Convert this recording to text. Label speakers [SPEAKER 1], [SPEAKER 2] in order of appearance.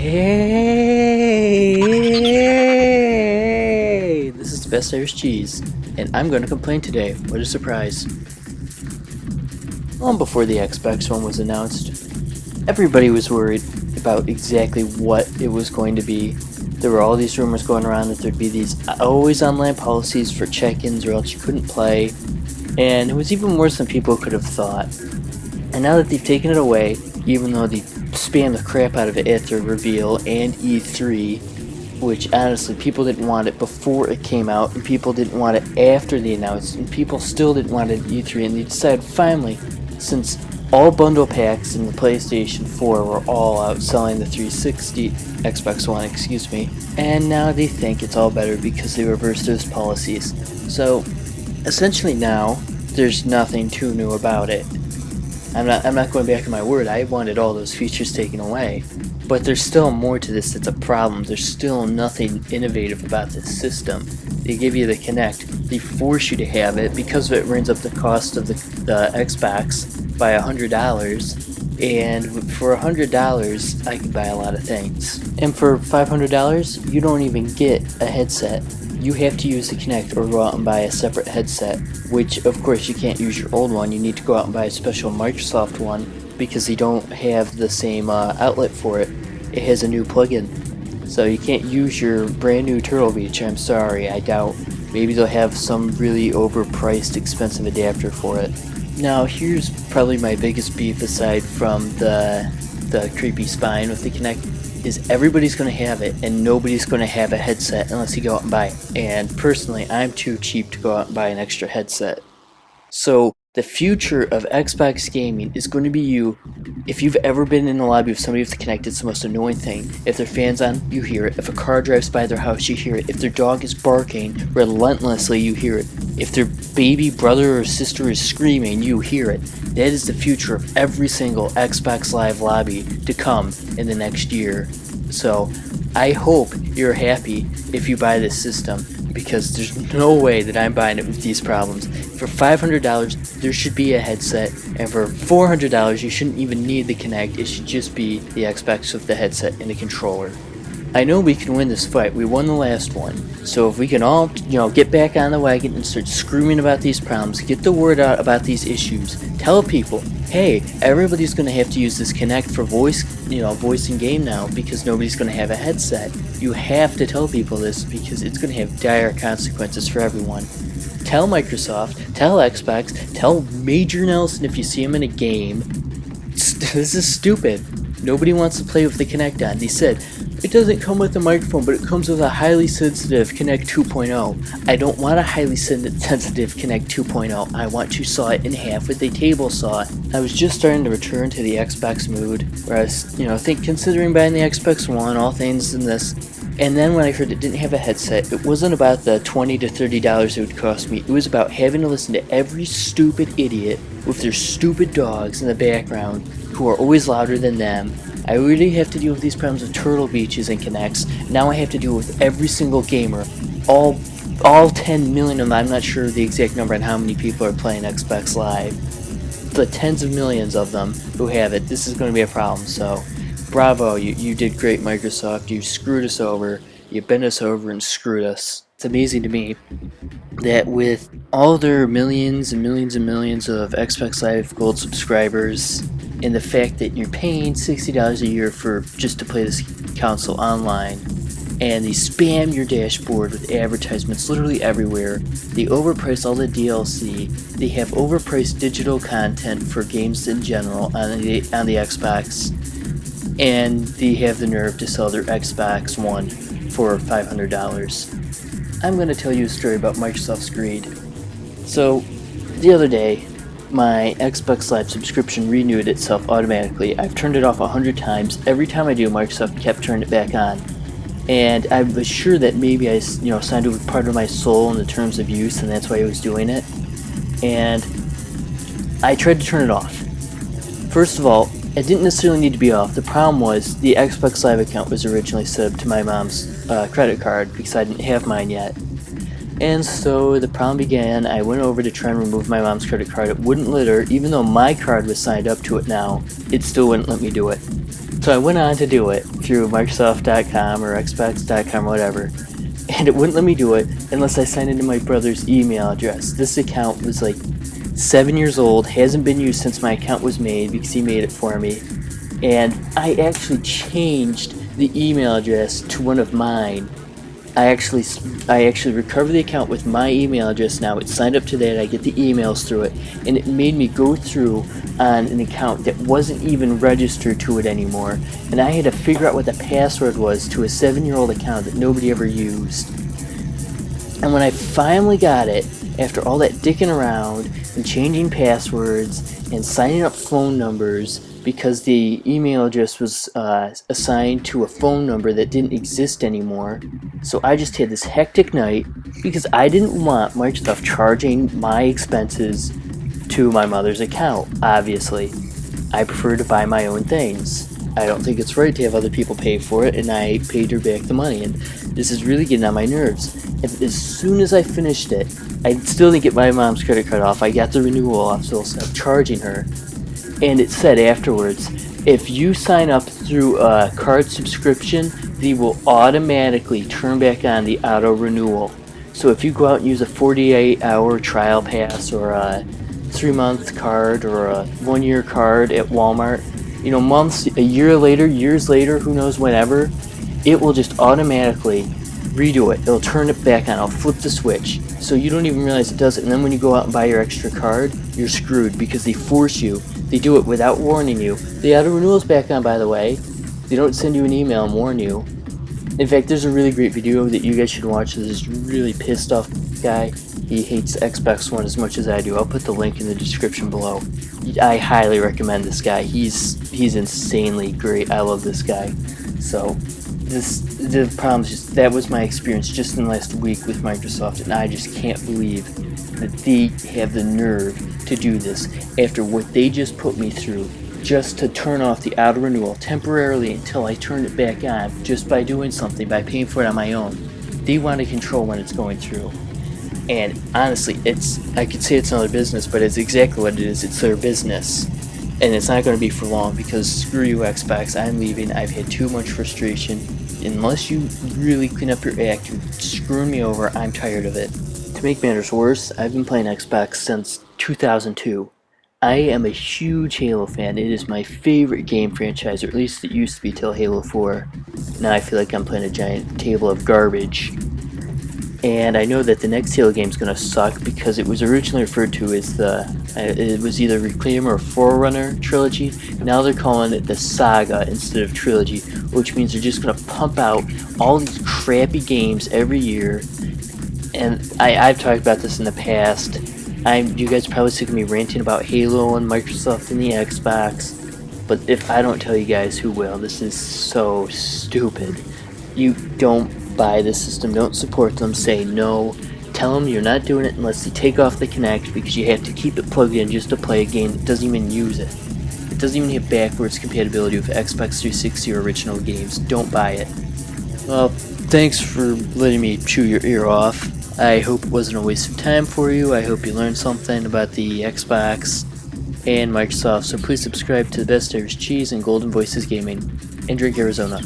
[SPEAKER 1] Hey, this is the best Irish cheese, and I'm going to complain today. What a surprise. Long before the Xbox One was announced, everybody was worried about exactly what it was going to be. There were all these rumors going around that there'd be these always online policies for check-ins or else you couldn't play, and it was even worse than people could have thought. And now that they've taken it away, even though they spammed the crap out of it at their reveal and E3, which honestly people didn't want it before it came out, and people didn't want it after they announced, and people still didn't want it at E3, and they decided finally, since all bundle packs in the PlayStation 4 were all outselling the 360 Xbox One, and now they think it's all better because they reversed those policies. So essentially now there's nothing too new about it. I'm not going back on my word. I wanted all those features taken away. But there's still more to this that's a problem. There's still nothing innovative about this system. They give you the Kinect. They force you to have it. Because of it runs up the cost of the Xbox by $100. And for $100, I can buy a lot of things. And for $500, you don't even get a headset. You have to use the Kinect or go out and buy a separate headset, which of course you can't use your old one. You need to go out and buy a special Microsoft one because they don't have the same outlet for it. It has a new plugin. So you can't use your brand new Turtle Beach, I'm sorry, I doubt. Maybe they'll have some really overpriced expensive adapter for it. Now here's probably my biggest beef aside from the creepy spine with the Kinect. Is everybody's going to have it and nobody's going to have a headset unless you go out and buy it. And personally, I'm too cheap to go out and buy an extra headset. So the future of Xbox gaming is going to be you. If you've ever been in a lobby with somebody with the Kinect, it's the most annoying thing. If their fan's on, you hear it. If a car drives by their house, you hear it. If their dog is barking relentlessly, you hear it. If their baby brother or sister is screaming, you hear it. That is the future of every single Xbox Live lobby to come in the next year. So I hope you're happy if you buy this system, because there's no way that I'm buying it with these problems. For $500, there should be a headset, and for $400, you shouldn't even need the Kinect. It should just be the Xbox with the headset and the controller. I know we can win this fight. We won the last one. So if we can all, get back on the wagon and start screaming about these problems, get the word out about these issues, tell people, hey, everybody's going to have to use this Kinect for voice in game now because nobody's going to have a headset. You have to tell people this because it's going to have dire consequences for everyone. Tell Microsoft, tell Xbox, tell Major Nelson if you see him in a game. This is stupid. Nobody wants to play with the Kinect on. They said, it doesn't come with a microphone, but it comes with a highly sensitive Kinect 2.0. I don't want a highly sensitive Kinect 2.0. I want to saw it in half with a table saw. I was just starting to return to the Xbox mood, where I was, considering buying the Xbox One, all things in this. And then when I heard it didn't have a headset, it wasn't about the $20 to $30 it would cost me. It was about having to listen to every stupid idiot with their stupid dogs in the background who are always louder than them. I already have to deal with these problems with Turtle Beaches and Kinects. Now I have to deal with every single gamer. All 10 million of them. I'm not sure the exact number on how many people are playing Xbox Live. The tens of millions of them who have it. This is going to be a problem, so bravo, you did great, Microsoft. You screwed us over. You bent us over and screwed us. It's amazing to me that with all their millions and millions and millions of Xbox Live Gold subscribers, and the fact that you're paying $60 a year for just to play this console online, and they spam your dashboard with advertisements literally everywhere. They overprice all the DLC. They have overpriced digital content for games in general on the Xbox, and they have the nerve to sell their Xbox One for $500. I'm going to tell you a story about Microsoft's greed. So, the other day, my Xbox Live subscription renewed itself automatically. I've turned it off 100 times. Every time I do, Microsoft kept turning it back on. And I was sure that maybe I signed it with part of my soul in the terms of use, and that's why I was doing it. And I tried to turn it off. First of all, it didn't necessarily need to be off. The problem was the Xbox Live account was originally set up to my mom's credit card because I didn't have mine yet. And so the problem began. I went over to try and remove my mom's credit card. It wouldn't let her, even though my card was signed up to it now, it still wouldn't let me do it. So I went on to do it through Microsoft.com or Xbox.com or whatever, and it wouldn't let me do it unless I signed into my brother's email address. This account was like 7 years old, hasn't been used since my account was made because he made it for me, and I actually changed the email address to one of mine. I actually recovered the account with my email address now. It's signed up to that. I get the emails through it, and it made me go through on an account that wasn't even registered to it anymore, and I had to figure out what the password was to a 7-year-old account that nobody ever used. And when I finally got it, after all that dicking around and changing passwords and signing up phone numbers, because the email address was assigned to a phone number that didn't exist anymore. So I just had this hectic night because I didn't want Microsoft charging my expenses to my mother's account, obviously. I prefer to buy my own things. I don't think it's right to have other people pay for it, and I paid her back the money, and this is really getting on my nerves. And as soon as I finished it, I still didn't get my mom's credit card off. I got the renewal off, so I'll stop charging her. And it said afterwards, if you sign up through a card subscription, they will automatically turn back on the auto renewal. So if you go out and use a 48-hour trial pass or a 3-month card or a 1-year card at Walmart, months, a year later, years later, who knows, whenever, it will just automatically redo it. It'll turn it back on. I'll flip the switch. So you don't even realize it does it. And then when you go out and buy your extra card, you're screwed because they force you. They do it without warning you. The auto renewal's back on, by the way. They don't send you an email and warn you. In fact, there's a really great video that you guys should watch. There's this really pissed off guy. He hates Xbox One as much as I do. I'll put the link in the description below. I highly recommend this guy. He's insanely great. I love this guy. So the problem is just that was my experience just in the last week with Microsoft, and I just can't believe that they have the nerve to do this after what they just put me through, just to turn off the auto renewal temporarily until I turn it back on, just by doing something, by paying for it on my own. They want to control when it's going through. And honestly, I could say it's another business, but it's exactly what it is. It's their business. And it's not going to be for long because screw you, Xbox. I'm leaving. I've had too much frustration. Unless you really clean up your act, you're screwing me over. I'm tired of it. To make matters worse, I've been playing Xbox since 2002. I am a huge Halo fan. It is my favorite game franchise, or at least it used to be till Halo 4. Now I feel like I'm playing a giant table of garbage. And I know that the next Halo game is going to suck because it was originally referred to as it was either Reclaim or Forerunner trilogy. Now they're calling it the Saga instead of trilogy, which means they're just going to pump out all these crappy games every year. And I've talked about this in the past. You guys are probably sick of me ranting about Halo and Microsoft and the Xbox, but if I don't tell you guys, who will? This is so stupid. You don't buy the system, don't support them, say no, tell them you're not doing it unless they take off the Kinect because you have to keep it plugged in just to play a game that doesn't even use it. It doesn't even have backwards compatibility with Xbox 360 or original games. Don't buy it. Well, thanks for letting me chew your ear off. I hope it wasn't a waste of time for you. I hope you learned something about the Xbox and Microsoft. So please subscribe to The Best Irish Cheese and Golden Voices Gaming, and drink Arizona.